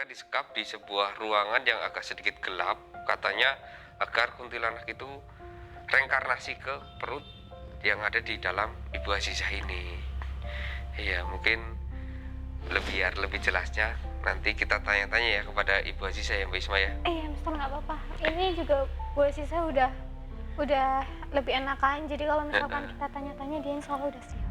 disekap di sebuah ruangan yang agak sedikit gelap, katanya agar kuntilanak itu reinkarnasi ke perut yang ada di dalam Ibu Azizah ini. Iya, mungkin lebih jelasnya nanti kita tanya-tanya ya kepada Ibu Azizah ya, Mbak Isma ya. Mister nggak apa-apa. Ini juga Bu Azizah udah lebih enakan. Jadi kalau misalkan kita tanya-tanya dia insya Allah udah siap.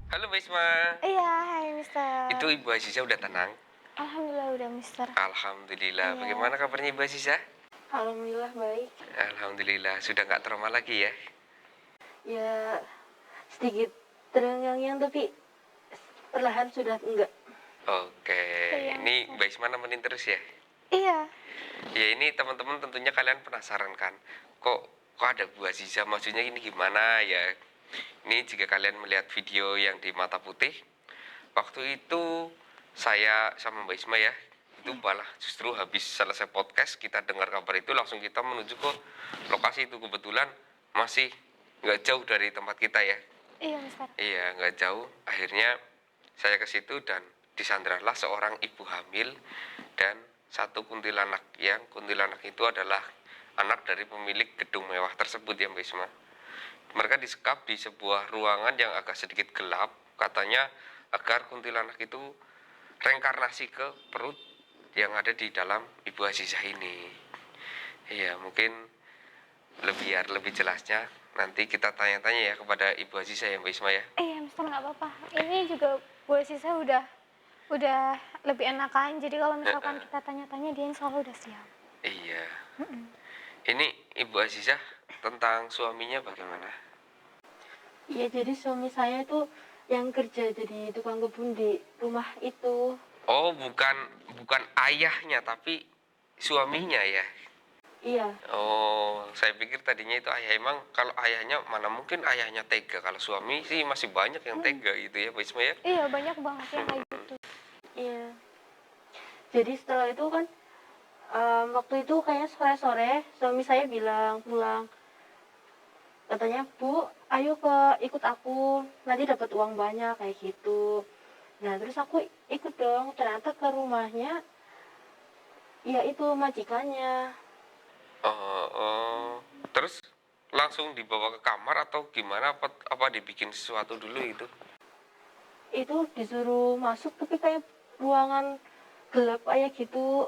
Halo Mbak Isma. Iya, hai Mister. Itu Ibu Azizah udah tenang? Alhamdulillah udah Mister. Alhamdulillah. Iya. Bagaimana kabarnya Ibu Azizah? Alhamdulillah baik. Alhamdulillah, sudah nggak trauma lagi ya? Ya sedikit terengang-yang tapi perlahan sudah enggak. Oke, Iya, ini Mister. Mbak Isma nemenin terus ya? Iya. Ya ini teman-teman tentunya kalian penasaran kan, kok ada Bu Azizah, maksudnya ini gimana ya? Ini jika kalian melihat video yang di Mata Putih, waktu itu saya sama Mbak Isma ya, itu malah justru habis selesai podcast kita dengar kabar itu langsung kita menuju ke lokasi itu, kebetulan masih nggak jauh dari tempat kita ya. Iya Mister. Iya, nggak jauh. Akhirnya saya ke situ dan disandarlah seorang ibu hamil dan satu kuntilanak, yang kuntilanak itu adalah anak dari pemilik gedung mewah tersebut ya Mbak Isma. Mereka disekap di sebuah ruangan yang agak sedikit gelap, katanya agar kuntilanak itu reinkarnasi ke perut yang ada di dalam Ibu Azizah ini. Iya, mungkin lebih jelasnya nanti kita tanya-tanya ya kepada Ibu Azizah ya Mbak Isma ya. Mister nggak apa-apa. Ini juga Bu Azizah udah lebih enakan. Jadi kalau misalkan kita tanya-tanya dia insya Allah udah siap. Iya. Ini Ibu Azizah tentang suaminya bagaimana? Iya, jadi suami saya itu yang kerja jadi tukang kebun di rumah itu. Oh, bukan ayahnya tapi suaminya ya. Iya, Oh, saya pikir tadinya itu ayah. Emang kalau ayahnya mana mungkin ayahnya tega, kalau suami sih masih banyak yang tega gitu ya, Mbak Isma ya. Iya banyak banget yang kayak gitu. iya. Jadi setelah itu kan waktu itu kayak sore-sore suami saya bilang pulang. Katanya, "Bu, ayo ikut aku, nanti dapat uang banyak," kayak gitu. Nah, terus aku ikut dong. Ternyata ke rumahnya, ya itu majikannya. Terus langsung dibawa ke kamar atau gimana? Apa dibikin sesuatu dulu itu? Itu disuruh masuk tapi kayak ruangan gelap kayak gitu.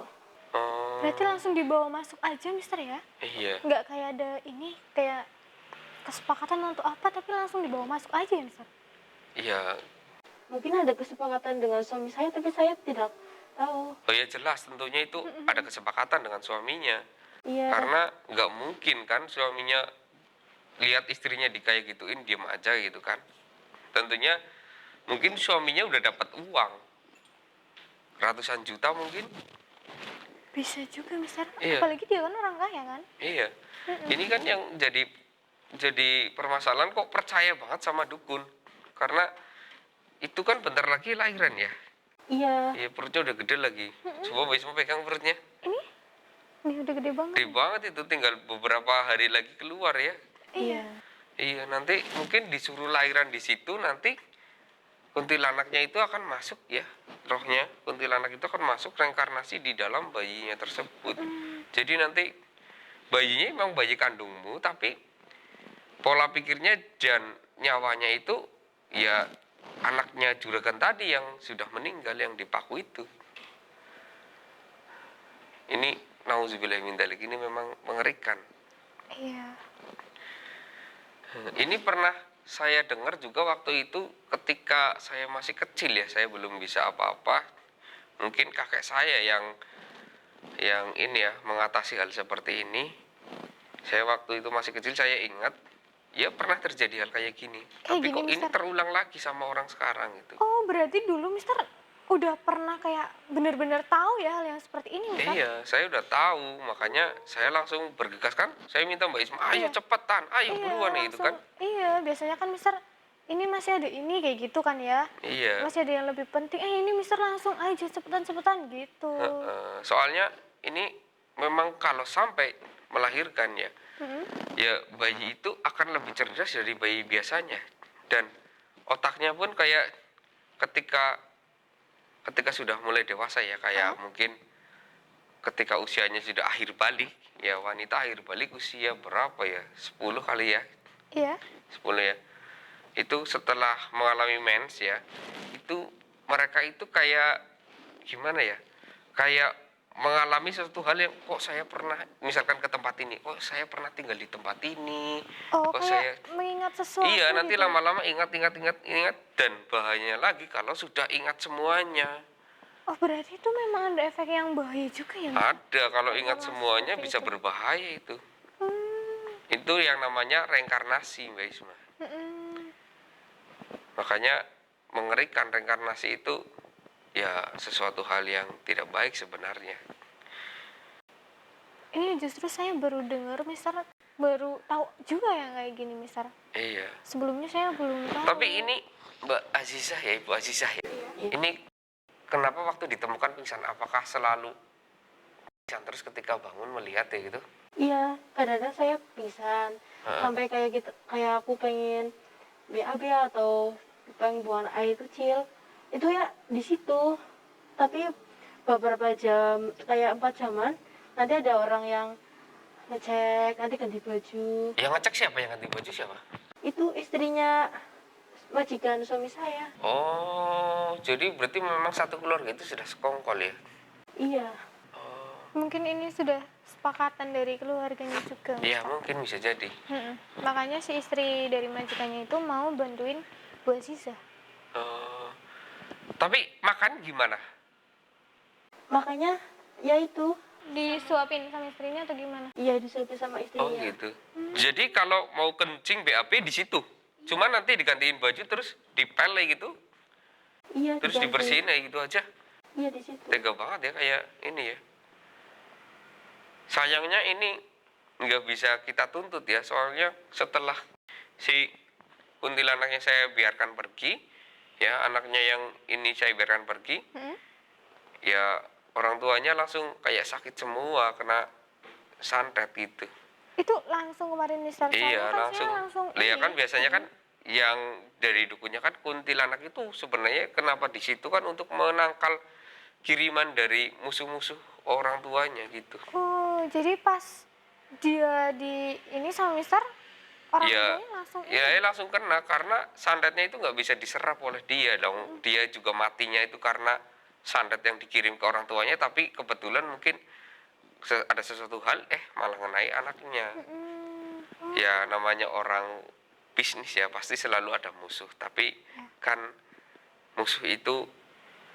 Berarti langsung dibawa masuk aja Mister ya? Iya. Nggak kayak ada ini kayak kesepakatan untuk apa, tapi langsung dibawa masuk aja ya Mister? Iya. Mungkin ada kesepakatan dengan suami saya tapi saya tidak tahu. Oh ya jelas, tentunya itu ada kesepakatan dengan suaminya. Iya. Karena nggak mungkin kan suaminya lihat istrinya kayak gituin diem aja gitu kan. Tentunya mungkin suaminya udah dapat uang ratusan juta mungkin. Bisa juga Mister. Iya. Apalagi dia kan orang kaya kan? Iya. Ini kan yang jadi permasalahan, kok percaya banget sama dukun. Karena itu kan bentar lagi lahiran ya. Iya. Iya, perutnya udah gede lagi. Coba Mbak Isma pegang perutnya. Ini udah gede banget. Gede banget itu, tinggal beberapa hari lagi keluar ya. Iya. Iya, nanti mungkin disuruh lahiran di situ, nanti kuntilanaknya itu akan masuk ya. Rohnya kuntilanak itu akan masuk reinkarnasi di dalam bayinya tersebut. Jadi nanti bayinya memang bayi kandungmu, tapi pola pikirnya dan nyawanya itu ya anaknya juragan tadi yang sudah meninggal, yang dipaku itu. Ini nauzubillah min dzalik, ini memang mengerikan. Iya. Ini pernah saya dengar juga waktu itu ketika saya masih kecil ya, saya belum bisa apa-apa. Mungkin kakek saya yang ini ya mengatasi hal seperti ini. Saya waktu itu masih kecil, saya ingat ya pernah terjadi hal kayak gini. Tapi gini, kok ini Mister? terulang lagi sama orang sekarang gitu. Oh berarti dulu Mister udah pernah kayak bener-bener tahu ya hal yang seperti ini Mister? Iya, saya udah tahu, makanya saya langsung bergegas kan. Saya minta Mbak Isma, ayo Iya. cepetan, ayo buruan gitu kan. Iya, biasanya kan Mister ini masih ada ini kayak gitu kan ya. Iya. Masih ada yang lebih penting. Ini Mister langsung aja cepetan gitu. Soalnya ini memang kalau sampai melahirkan ya, ya bayi itu akan lebih cerdas dari bayi biasanya. Dan otaknya pun kayak ketika ketika sudah mulai dewasa ya, kayak mungkin ketika usianya sudah akhir balik, ya wanita akhir balik usia berapa ya? 10 kali ya, Iya. 10 ya. Itu setelah mengalami mens ya, itu mereka itu kayak gimana ya? Kayak mengalami sesuatu hal yang kok saya pernah misalkan ke tempat ini, kok saya pernah tinggal di tempat ini, Oh, kok kayak saya mengingat sesuatu iya nanti gitu. lama-lama ingat dan bahayanya lagi kalau sudah ingat semuanya. Oh, berarti itu memang ada efek yang bahaya juga ya, Mas? Ada kalau Kalau ingat masuk semuanya seperti bisa itu. berbahaya itu. Hmm. Itu yang namanya reinkarnasi, Mbak Isma. Mm-mm. Makanya mengerikan reinkarnasi itu ya sesuatu hal yang tidak baik sebenarnya. Ini justru saya baru dengar, Mister, baru tahu juga yang kayak gini, Mister. Iya. Sebelumnya saya belum tahu. Tapi ini Mbak Azizah ya, Ibu Azizah ya. Ini kenapa waktu ditemukan pingsan? Apakah selalu pingsan terus ketika bangun melihat ya gitu? Iya, kadang-kadang saya pingsan sampai kayak gitu, kayak aku pengen BAB atau pengen buang air kecil itu ya di situ. Tapi beberapa jam, kayak 4 jaman, nanti ada orang yang ngecek, nanti ganti baju. Yang ngecek siapa? Yang ganti baju siapa? Itu istrinya majikan suami saya. Oh, jadi berarti memang satu keluarga itu sudah sekongkol ya? Iya. Mungkin ini sudah sepakatan dari keluarganya juga, Iya, Mister. mungkin bisa jadi. Makanya si istri dari majikannya itu mau bantuin Bu Aziza. Oh, tapi makan gimana? Makanya ya itu, Disuapin sama istrinya atau gimana? iya disuapin sama Oh istrinya. gitu. Jadi kalau mau kencing BAB di situ. Cuma nanti digantiin baju terus dipele gitu, Iya, terus diganti. dibersihin kayak gitu aja. Iya di situ. Tega banget ya kayak ini ya. Sayangnya ini nggak bisa kita tuntut ya, soalnya setelah si kuntilanaknya saya biarkan pergi, ya anaknya yang ini saya biarkan pergi, ya orang tuanya langsung kayak sakit semua kena santet gitu. Itu langsung kemarin Mister. Soalnya Iya kan langsung. saya langsung Iya ini. kan biasanya kan yang dari dukunnya kan kuntilanak itu sebenarnya kenapa di situ kan untuk menangkal kiriman dari musuh-musuh orang tuanya gitu. Oh, jadi pas dia di ini sama Mister, orang Iya, tuanya langsung ya ini. langsung kena karena santetnya itu nggak bisa diserap oleh dia dong. Dia juga matinya itu karena santet yang dikirim ke orang tuanya, tapi kebetulan mungkin ada sesuatu hal malah ngenai anaknya. Ya namanya orang bisnis ya pasti selalu ada musuh, tapi kan musuh itu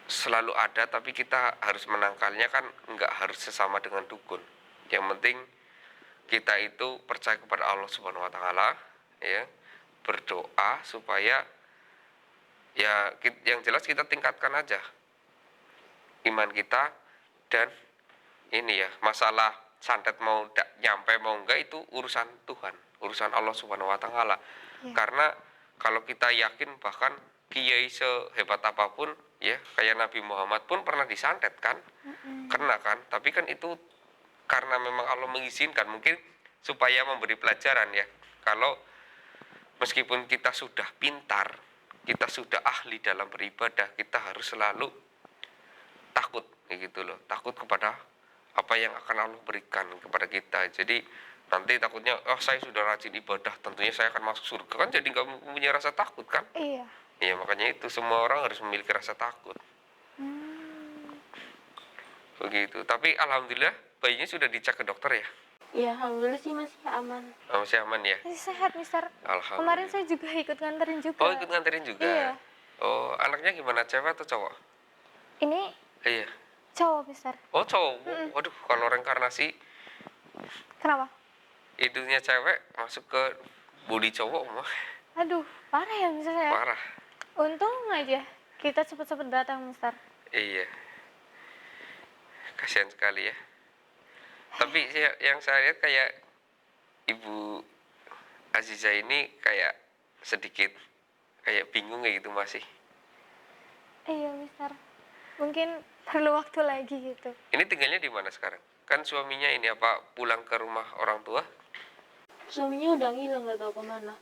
selalu ada, tapi kita harus menangkalnya kan nggak harus sesama dengan dukun. Yang penting kita itu percaya kepada Allah Subhanahu wa taala ya, berdoa supaya ya yang jelas kita tingkatkan aja iman kita. Dan ini ya masalah santet mau nyampe mau enggak itu urusan Tuhan, urusan Allah Subhanahu wa taala. Karena kalau kita yakin bahkan kiai sehebat apapun ya kayak Nabi Muhammad pun pernah disantet kan, kena kan, tapi kan itu karena memang Allah mengizinkan, mungkin supaya memberi pelajaran ya. Kalau meskipun kita sudah pintar, kita sudah ahli dalam beribadah, kita harus selalu takut gitu loh, takut kepada apa yang akan Allah berikan kepada kita. Jadi nanti takutnya saya sudah rajin ibadah, tentunya saya akan masuk surga, kan jadi nggak punya rasa takut kan. Iya. Ya makanya itu semua orang harus memiliki rasa takut begitu. Tapi alhamdulillah bayinya sudah dicek ke dokter ya. Iya, alhamdulillah sih masih aman. Masih aman ya. Masih sehat Mister. Alhamdulillah. Kemarin saya juga ikut nganterin juga. Oh ikut nganterin juga. Iya. Oh anaknya gimana, cewek atau cowok? Ini Iya. cowok Mister. Oh cowok. Waduh kalau reinkarnasi Kenapa? hidungnya cewek masuk ke body cowok mah Aduh, parah ya Mister ya. parah. Untung aja kita cepet-cepet datang Mister. Iya. Kasihan sekali ya. Tapi yang saya lihat kayak Ibu Aziza ini kayak sedikit kayak bingung kayak gitu masih. Iya Mister. Mungkin perlu waktu lagi gitu. Ini tinggalnya di mana sekarang? Kan suaminya ini apa pulang ke rumah orang tua? Suaminya udah ngilang, nggak tahu kemana.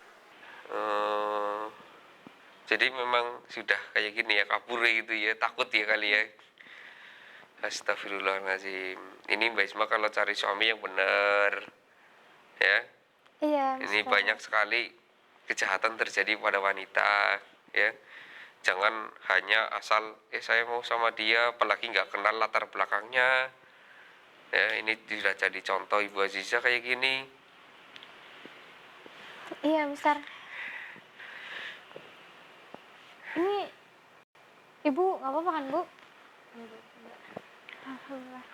Jadi memang sudah kayak gini ya, kabur gitu ya, takut ya kali ya. Astagfirullahaladzim. Ini Mbak Isma kalau cari suami yang benar, ya. Iya, Ini Mister. banyak sekali kejahatan terjadi pada wanita, ya. Jangan hanya asal, saya mau sama dia, apalagi nggak kenal latar belakangnya. Ya, ini sudah jadi contoh Ibu Aziza kayak gini. Iya, Mister. Ini Ibu nggak apa-apa kan, Bu? Alhamdulillah.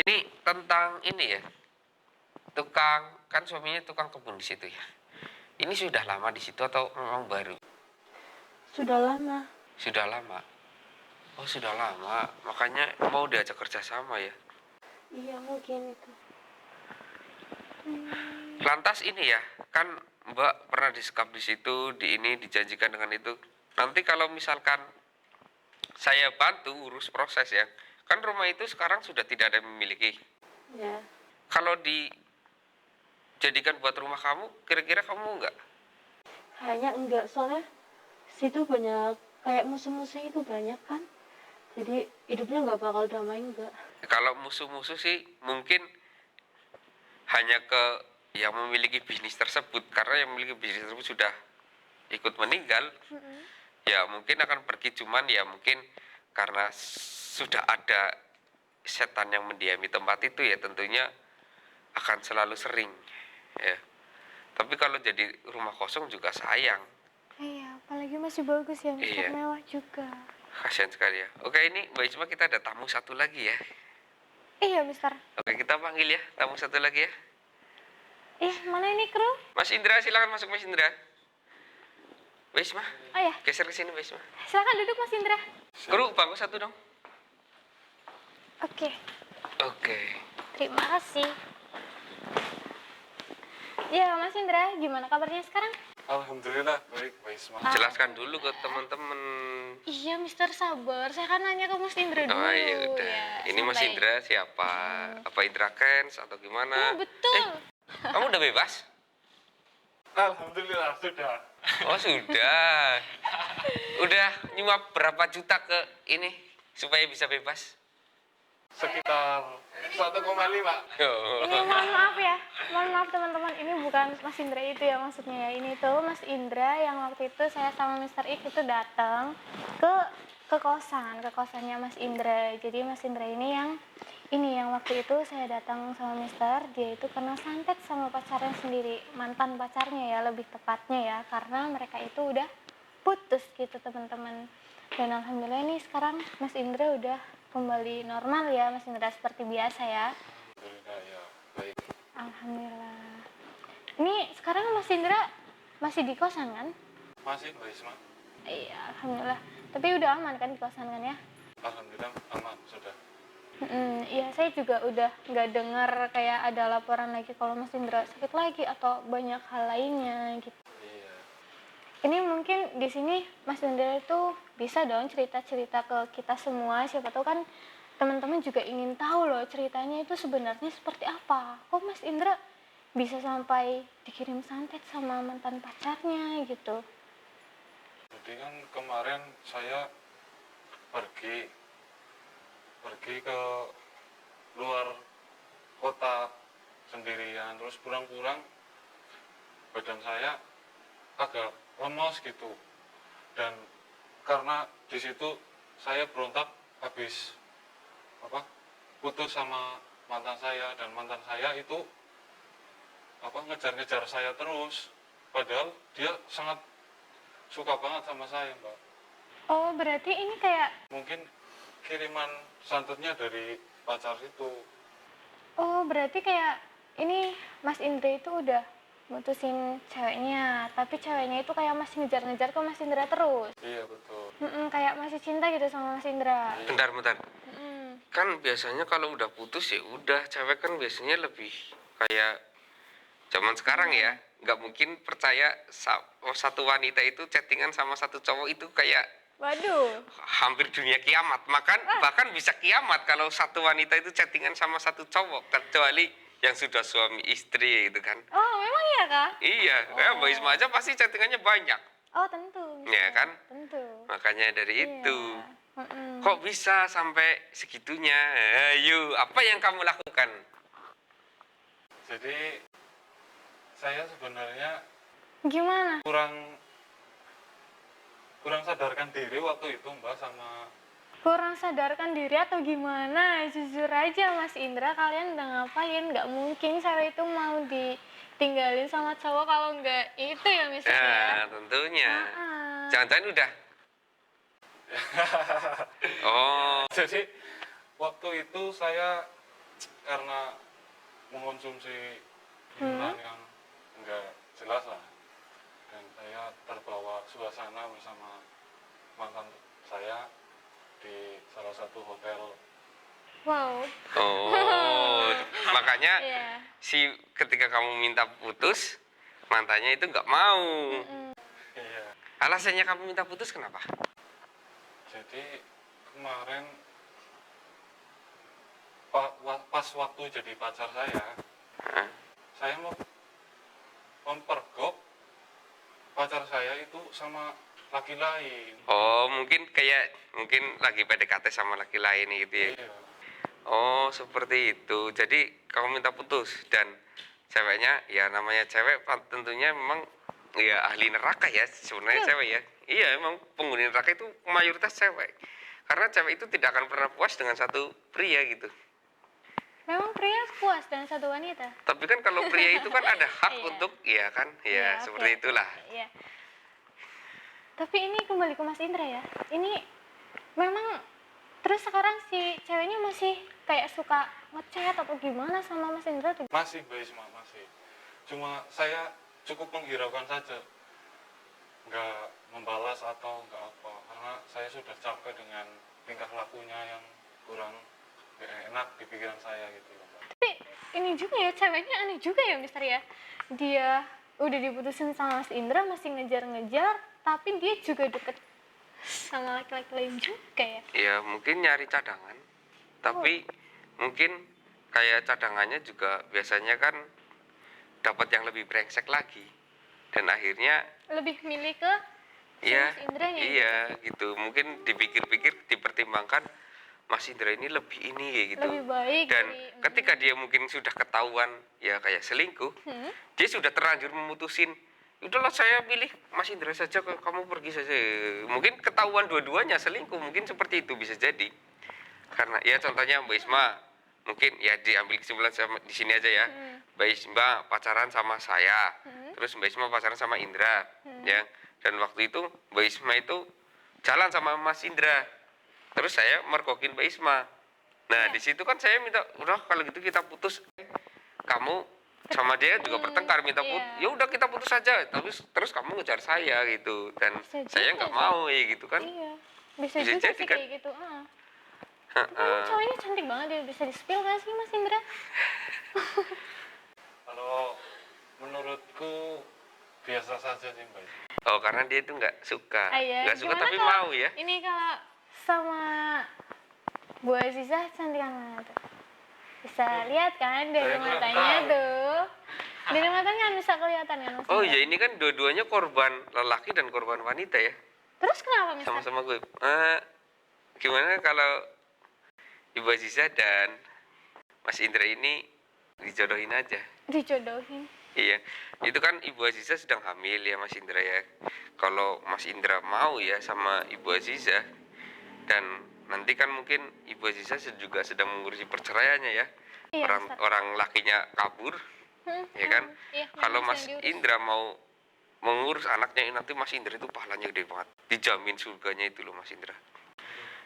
Ini tentang ini ya, kan suaminya tukang kebun di situ ya. Ini sudah lama di situ atau memang baru? Sudah lama. Sudah lama. Oh, sudah lama. Makanya mau diajak kerja sama ya. Iya, mungkin itu. Lantas ini ya, kan Mbak pernah disekap di situ, di ini dijanjikan dengan itu. Nanti kalau misalkan saya bantu urus proses ya, kan rumah itu sekarang sudah tidak ada yang memiliki. Ya. Kalau dijadikan buat rumah kamu, kira-kira kamu enggak? Kayaknya enggak, soalnya situ banyak kayak musuh-musuh itu banyak kan. Jadi hidupnya nggak bakal damai enggak. Kalau musuh-musuh sih mungkin hanya ke yang memiliki bisnis tersebut, karena yang memiliki bisnis tersebut sudah ikut meninggal. Ya mungkin akan pergi, cuman ya mungkin karena sudah ada setan yang mendiami tempat itu ya tentunya akan selalu sering ya. Tapi kalau jadi rumah kosong juga sayang. Iya, apalagi masih bagus ya, Mister. Iya. Mewah juga. Kasihan sekali ya. Oke, ini Mbak Isma, kita ada tamu satu lagi ya. Iya, Mister. Oke, kita panggil ya tamu satu lagi ya. Mana ini kru? Mas Indra, silakan masuk Mas Indra. Mbak Isma, Oh ya, geser ke sini Mbak Isma. silakan duduk Mas Indra. Kru, bangku satu dong. Oke, Oke. terima kasih. Ya, Mas Indra, gimana kabarnya sekarang? Alhamdulillah baik, Mbak Isma. Jelaskan dulu ke teman-teman. Iya, Mister, sabar. Saya kan nanya ke Mas Indra dulu. Oh iya udah. Ya, Ini Mas santai. Indra siapa? Apa Indra Kens atau gimana? Oh, betul. Kamu udah bebas? Alhamdulillah sudah. Oh sudah. Udah nyuap berapa juta ke ini supaya bisa bebas? Sekitar 1,5. Ini mohon maaf ya, mohon maaf teman-teman, ini bukan Mas Indra itu ya maksudnya ya. Ini tuh Mas Indra yang waktu itu saya sama Mister Ik itu datang ke kosannya Mas Indra. Jadi Mas Indra ini yang waktu itu saya datang sama Mister, dia itu kena santet sama pacarnya sendiri, mantan pacarnya ya lebih tepatnya ya, karena mereka itu udah putus gitu teman-teman. Dan alhamdulillah ini sekarang Mas Indra udah kembali normal ya Mas Indra, seperti biasa ya. Alhamdulillah ya baik. Alhamdulillah. Ini sekarang Mas Indra masih di kosan kan? Masih Mbak Isma. Iya, alhamdulillah. Tapi udah aman kan di kosan kan ya? Alhamdulillah aman sudah. Iya, saya juga udah nggak dengar kayak ada laporan lagi kalau Mas Indra sakit lagi atau banyak hal lainnya gitu. Iya. Ini mungkin di sini Mas Indra itu bisa dong cerita-cerita ke kita semua. Siapa tahu kan teman-teman juga ingin tahu loh ceritanya itu sebenarnya seperti apa. Kok Mas Indra bisa sampai dikirim santet sama mantan pacarnya gitu? Jadi kan kemarin saya pergi ke luar kota sendirian, terus pulang-pulang badan saya agak lemas gitu, dan karena di situ saya berontak habis putus sama mantan saya, dan mantan saya itu ngejar-ngejar saya terus, padahal dia sangat suka banget sama saya, Mbak. Oh, berarti ini kayak Mungkin kiriman santetnya dari pacar itu. Oh, berarti kayak ini Mas Indra itu udah mutusin ceweknya, tapi ceweknya itu kayak masih ngejar-ngejar ke Mas Indra terus. Iya betul. Kayak masih cinta gitu sama Mas Indra. Bentar. Mm-mm. Kan biasanya kalau udah putus ya udah, cewek kan biasanya lebih kayak zaman sekarang ya, nggak mungkin percaya satu wanita itu chattingan sama satu cowok itu kayak Waduh. hampir dunia kiamat. Bahkan bisa kiamat kalau satu wanita itu chattingan sama satu cowok, kecuali yang sudah suami istri gitu kan. Oh, memang iya kah? Iya, kayak Mbak Isma aja pasti chattingannya banyak. Oh, tentu, ya kan? Tentu. Makanya dari Iya. itu. Mm-mm. Kok bisa sampai segitunya? Ayo, apa yang kamu lakukan? Jadi saya sebenarnya Gimana? kurang sadarkan diri waktu itu Mbak sama Kurang sadarkan diri atau gimana? Jujur aja Mas Indra, kalian udah ngapain? Nggak mungkin cewek itu mau ditinggalin sama cowok kalau nggak itu ya misalnya ya. Ya, tentunya. Ah, Jangan-jangan udah. Oh, jadi waktu itu saya karena mengonsumsi hiburan yang enggak jelas lah, dan saya terbawa suasana bersama mantan saya di salah satu hotel. wow. oh. Makanya Iya. ketika kamu minta putus, mantannya itu nggak mau. Iya, Alasannya kamu minta putus kenapa? jadi kemarin pas waktu jadi pacar Hah? saya mau mempergok pacar saya itu sama laki lain. Oh, mungkin lagi PDKT sama laki lain gitu ya. Iya, Oh, seperti itu. Jadi kamu minta putus dan ceweknya, ya namanya cewek tentunya memang ya ahli neraka ya sebenarnya cewek ya. Iya, emang penghuni neraka itu mayoritas cewek. Karena cewek itu tidak akan pernah puas dengan satu pria gitu. Memang pria puas dengan satu wanita. Tapi kan kalau pria itu kan ada hak Iya. untuk, ya kan, ya Iya, seperti oke. itulah. Iya. Tapi ini kembali ke Mas Indra ya. Ini memang terus sekarang si ceweknya masih kayak suka ngechat atau gimana sama Mas Indra tuh? masih Mbak Isma, masih. Cuma saya cukup menghiraukan saja, nggak membalas atau nggak apa, karena saya sudah capek dengan tingkah lakunya yang kurang nggak enak di pikiran saya gitu loh, Mbak. Tapi ini juga ya, ceweknya aneh juga ya Mister ya. Dia udah diputusin sama Mas Indra masih ngejar-ngejar, tapi dia juga deket sama laki-laki lain juga ya. Ya mungkin nyari cadangan, tapi mungkin kayak cadangannya juga biasanya kan dapat yang lebih brengsek lagi, dan akhirnya Lebih milih ke si ya Mas Indranya iya gitu. Mungkin dipikir-pikir, dipertimbangkan Mas Indra ini lebih ini ya gitu. lebih baik Dan dari ketika dia mungkin sudah ketahuan ya kayak selingkuh, dia sudah terlanjur memutusin, udahlah saya pilih Mas Indra saja, kamu pergi saja. Mungkin ketahuan dua-duanya selingkuh, mungkin seperti itu bisa jadi. Karena ya contohnya Mbak Isma, mungkin ya diambil kesimpulan sama di sini aja ya. Mbak Isma pacaran sama saya, terus Mbak Isma pacaran sama Indra, ya. Dan waktu itu Mbak Isma itu jalan sama Mas Indra, terus saya mergokin Mbak Isma. Nah di situ kan saya minta, udah kalau gitu kita putus. Kamu sama dia juga bertengkar minta putus, ya udah kita putus saja. Terus kamu ngejar saya gitu, dan Bisa saya juga nggak sih. mau ya gitu kan. Iya, bisa Bisa juga jadi sih kan. kayak gitu. Tapi emang cowoknya cantik banget ya, bisa di-spill gak sih Mas Indra? Kalau menurutku biasa saja sih Mbak Isma. Oh karena dia itu nggak suka, Iya. nggak suka Gimana tapi kalau mau ya. Ini kalau sama Bu Aziza cantikan mana tuh? Bisa lihat kan dari Saya kurang matanya tahu. tuh. Dari matanya kan bisa kelihatan kan Mas Oh Indra? ya ini kan dua-duanya korban lelaki dan korban wanita ya, Terus kenapa Mister? sama-sama gue. Gimana kalau Ibu Aziza dan Mas Indra ini dijodohin aja? Dijodohin. Iya, itu kan Ibu Aziza sedang hamil ya Mas Indra ya. Kalau Mas Indra mau ya sama Ibu Aziza, dan nanti kan mungkin Ibu Aziza juga sedang mengurusi perceraiannya ya. Iya, orang Ustaz. orang lakinya kabur, ya kan. Iya, Kalau memang Mas sedang diurus. Indra mau mengurus anaknya, nanti Mas Indra itu pahalanya gede banget. Dijamin surganya itu loh Mas Indra.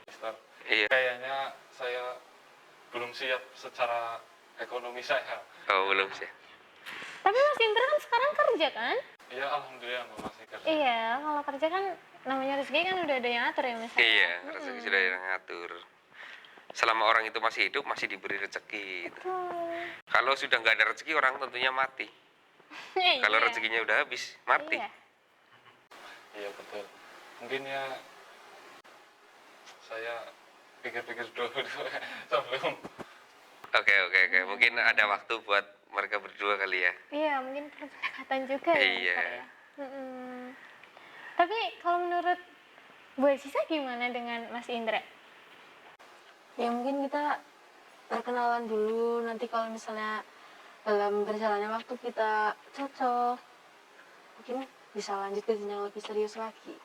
Mister. Iya. Kayaknya saya belum siap secara ekonomi saya. Oh belum sih. Tapi Mas Indra kan sekarang kerja kan? Ya alhamdulillah Mbak, masih kerja. Iya, kalau kerja kan namanya rezeki kan udah ada yang atur ya Mas. Iya, rezeki sudah yang ngatur. Selama orang itu masih hidup, masih diberi rezeki gitu. Kalau sudah nggak ada rezeki, orang tentunya mati. Iya. Kalau rezekinya udah habis, mati. Iya. Iya betul. Mungkin ya saya pikir-pikir dulu sebelum. Oke. Mungkin ada waktu buat mereka berdua kali ya. Iya, mungkin perlu pendekatan juga ya. Iya. Mister, ya. Tapi Tapi kalau menurut Bu Sisa gimana dengan Mas Indra? Ya mungkin kita perkenalan dulu, nanti kalau misalnya dalam berjalannya waktu kita cocok, mungkin bisa lanjut ke jenjang lebih serius lagi.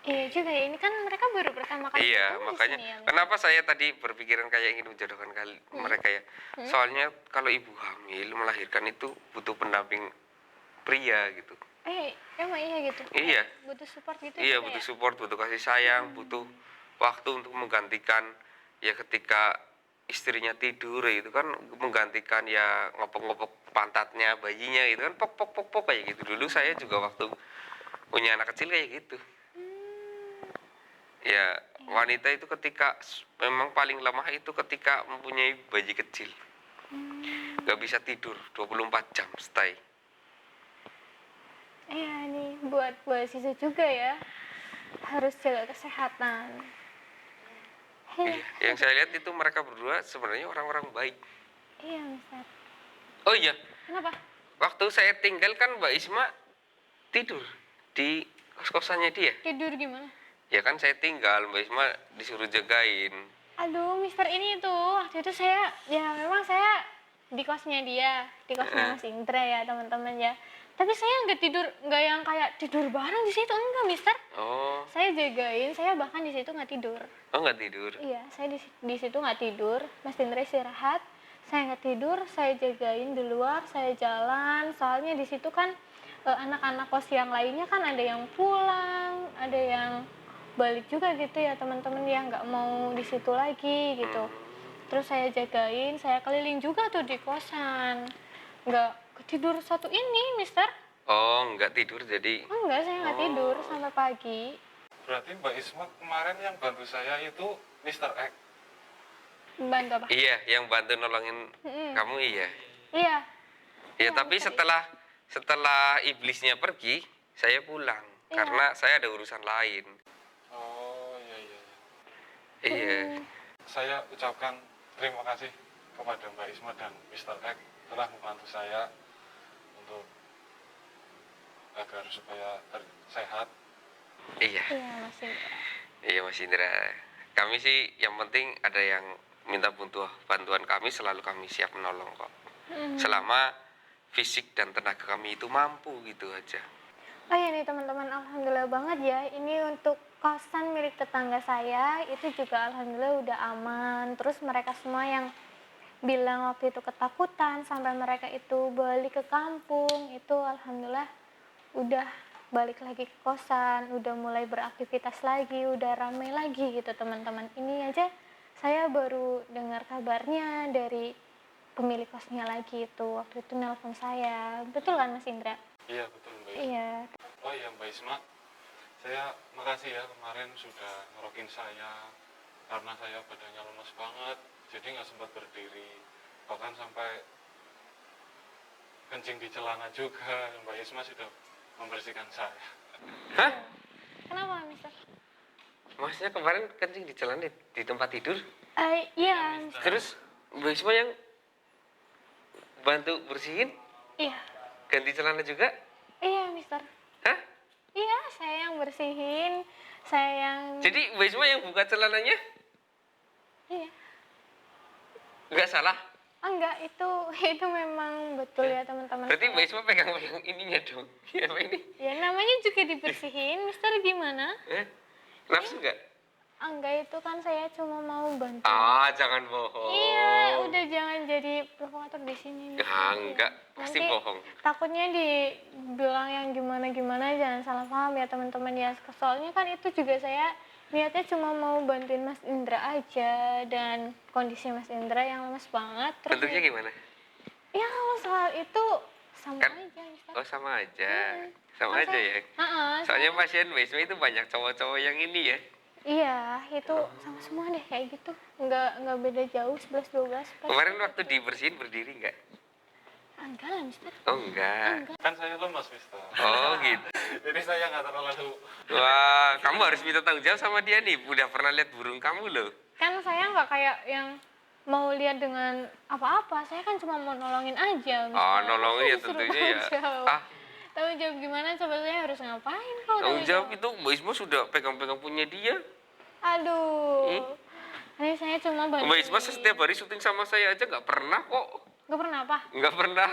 Iya juga ya, ini kan mereka baru pertama kali Iya, ketemu di makanya sini ya, Mas. kenapa saya tadi berpikiran kayak ingin menjodohkan mereka ya. Soalnya kalau ibu hamil melahirkan itu butuh pendamping pria gitu. Emang iya gitu? Iya. Kayak butuh support gitu Iya, juga butuh ya? support, butuh kasih sayang, butuh waktu untuk menggantikan ya ketika istrinya tidur itu kan menggantikan ya ngopok-ngopok pantatnya bayinya itu kan pok pok pok pok kayak gitu. Dulu saya juga waktu punya anak kecil kayak gitu. Ya, wanita itu ketika memang paling lemah itu ketika mempunyai bayi kecil. Gak bisa tidur 24 jam stay. Iya nih, buat Sisa juga ya, harus jaga kesehatan. Iya, yang saya lihat itu mereka berdua sebenarnya orang-orang baik. Iya, Mister. Oh iya, Kenapa? waktu saya tinggal kan Mbak Isma tidur di kos-kosannya dia. Tidur gimana? Ya kan saya tinggal, Mbak Isma disuruh jagain. Aduh, Mister ini tuh waktu itu memang saya di kosnya dia, di kosnya Mas Indra ya teman-teman ya. Tapi saya nggak tidur, nggak yang kayak tidur bareng di situ enggak, Mister. Oh, Saya jagain, saya bahkan di situ nggak tidur. oh nggak tidur. Iya, saya di situ nggak tidur. Mas Indra istirahat, saya nggak tidur, saya jagain di luar, saya jalan. Soalnya di situ kan anak-anak kos yang lainnya kan ada yang pulang, ada yang balik juga gitu ya teman-teman yang nggak mau di situ lagi gitu. Terus saya jagain, saya keliling juga tuh di kosan. Nggak ketidur satu ini, Mister. Oh, nggak tidur jadi. Enggak, saya nggak tidur sampai pagi. Berarti Mbak Isma kemarin yang bantu saya itu Mr. X. Bantu apa? Iya, yang bantu nolongin kamu iya. Iya. Ya, tapi setelah iblisnya pergi, saya pulang Iya. karena saya ada urusan lain. Oh iya iya. Iya. Saya ucapkan terima kasih kepada Mbak Isma dan Mr. X telah membantu saya untuk agar supaya sehat. Iya. Iya, Mas Indra. Iya Mas Indra. Kami sih yang penting ada yang minta bantuan kami selalu kami siap menolong kok. Selama fisik dan tenaga kami itu mampu gitu aja. Oh iya nih teman-teman, alhamdulillah banget ya. Ini untuk kosan milik tetangga saya itu juga alhamdulillah udah aman. Terus mereka semua yang bilang waktu itu ketakutan sampai mereka itu balik ke kampung, itu alhamdulillah udah balik lagi ke kosan, udah mulai beraktivitas lagi, udah ramai lagi gitu teman-teman. Ini aja saya baru dengar kabarnya dari pemilik kosnya lagi itu, waktu itu nelpon saya. Betul kan Mas Indra? Iya betul Mbak Isma. Iya. Oh iya Mbak Isma, saya makasih ya kemarin sudah ngerokin saya karena saya badannya lemas banget, jadi nggak sempat berdiri, bahkan sampai kencing di celana juga. Mbak Isma sudah membersihkan saya. Hah? Kenapa Mister? Maksudnya kemarin kencing di celana di tempat tidur? Iya, Mister. Terus Mbak Isma yang bantu bersihin? Iya. Ganti celana juga? Iya, Mister. Hah? Iya, saya yang bersihin, saya yang Jadi Mbak Isma yang buka celananya? iya. Nggak salah? Enggak, itu memang betul ya teman-teman. Berarti Mbak Isma pegang-pegang ininya dong. Apa ini? Ya namanya juga dibersihin, Mister gimana? Nafsu nggak? Enggak, itu kan saya cuma mau bantu. Ah, jangan bohong. Iya, udah jangan jadi provokator di sini. Ah, enggak, pasti Nanti bohong. takutnya dibilang yang gimana-gimana, jangan salah paham ya teman-teman ya. Soalnya kan itu juga saya niatnya cuma mau bantuin Mas Indra aja, dan kondisi Mas Indra yang lemas banget. Terus Bentuknya gimana? ya kalau soal itu sama Kan- aja, Mister. Oh, sama aja. Sama Kan aja saya- ya. Heeh, Soalnya pasien Mbak Isma itu banyak cowok-cowok yang ini ya. iya, itu sama semua deh kayak gitu. Nggak beda jauh 11-12. Kemarin waktu dibersihin berdiri nggak? Enggak lah, Mister. Oh, enggak. Kan saya lemas, Mister. Oh, gitu. Jadi saya nggak terlalu. Wah, kamu harus minta tanggung jawab sama dia nih. Udah pernah lihat burung kamu loh. Kan saya nggak kayak yang mau lihat dengan apa-apa. Saya kan cuma mau nolongin aja, Mister. Oh, nolongin ya Disuruh tentunya ya. tanggung jawab. Ah, Tanggung jawab gimana? Coba saya harus ngapain kalau Tanggung jawab itu Mbak Isma sudah pegang-pegang punya dia. Aduh. Ini saya cuma bantuin. Mbak Isma setiap hari syuting sama saya aja nggak pernah kok. Gak pernah apa? Nggak pernah.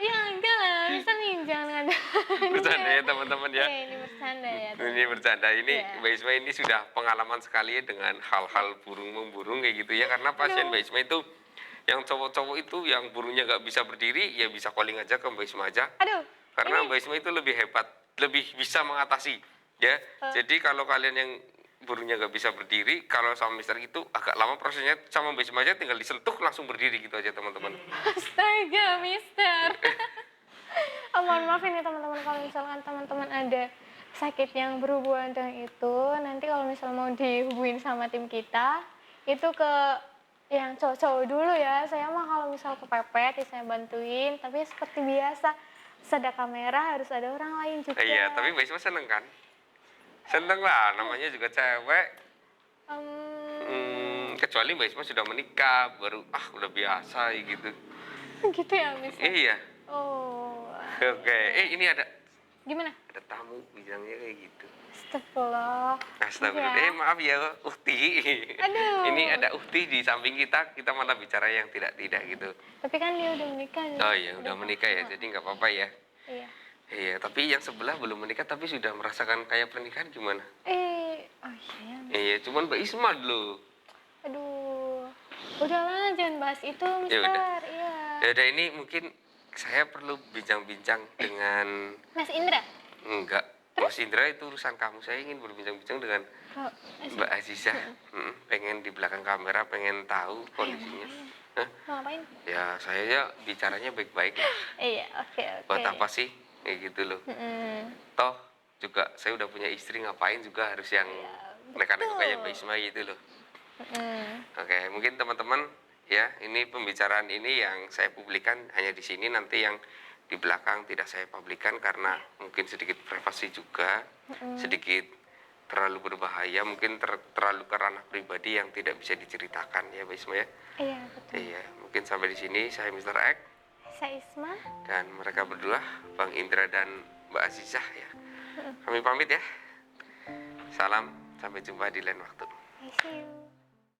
Ya enggak lah, bisa nih jangan ada. Bercanda ya teman-teman ya. Iya, ini bercanda ya. Ini bercanda. Ini Iya. Mbak Isma ini sudah pengalaman sekali dengan hal-hal burung-memburung kayak gitu ya. Karena pasien Mbak Isma itu yang cowok-cowok itu yang burungnya nggak bisa berdiri, ya bisa calling aja ke Mbak Isma aja. Aduh. Karena Mbak Isma itu lebih hebat, lebih bisa mengatasi ya. Jadi kalau kalian yang burungnya nggak bisa berdiri, kalau sama Mister itu agak lama prosesnya, sama Mbak Isma aja tinggal disentuh langsung berdiri gitu aja teman-teman. Astaga, Mister. Oh, mohon maaf ini teman-teman, kalau misalkan teman-teman ada sakit yang berhubungan dengan itu, nanti kalau misal mau dihubungin sama tim kita, itu ke yang cowok-cowok dulu ya. Saya mah kalau misal kepepet ya saya bantuin, tapi seperti biasa, ada kamera harus ada orang lain juga. Iya, tapi Mbak Isma seneng kan? Seneng lah, namanya juga cewek. Kecuali Mbak Isma sudah menikah, baru udah biasa gitu. Gitu ya, Mister? Iya. Oh. Oke, ini ada Gimana? tamu bilangnya kayak gitu. Astagfirullah. Astagfirullah. Ya. Maaf ya, Ukti. Aduh. Ini ada Ukti di samping kita malah bicara yang tidak gitu. Tapi kan dia udah menikah. Oh iya, udah menikah ya, jadi nggak apa-apa ya. Iya. Iya, tapi yang sebelah belum menikah tapi sudah merasakan kayak pernikahan gimana? Oh iya. Iya, cuman Mbak Isma dulu. Aduh. Udahlah, jangan bahas itu, Ya udah. Mister. Iya. Ya udah, ini mungkin saya perlu bincang-bincang dengan Mas Indra. enggak. Mas Indra itu urusan kamu. Saya ingin berbincang-bincang dengan Oh, Mbak Azizah. Pengen di belakang kamera, pengen tahu kondisinya. Hah? mau ngapain? Ya saya ya bicaranya baik-baik lah. Iya, oke. Buat apa sih? Kayak gitu loh. Toh juga saya udah punya istri, ngapain juga harus yang neka-neka kayak Mbak Isma gitu loh. Oke, mungkin teman-teman ya, ini pembicaraan ini yang saya publikan hanya di sini, nanti yang di belakang tidak saya publikan karena mungkin sedikit privasi juga, sedikit terlalu berbahaya, mungkin terlalu ke ranah pribadi yang tidak bisa diceritakan ya Mbak Isma ya. Iya, betul. Iya, mungkin sampai di sini saya Mr. X Saya Isma. dan mereka berdua, Bang Indra dan Mbak Azizah ya. Kami pamit ya. Salam, sampai jumpa di lain waktu. I see you.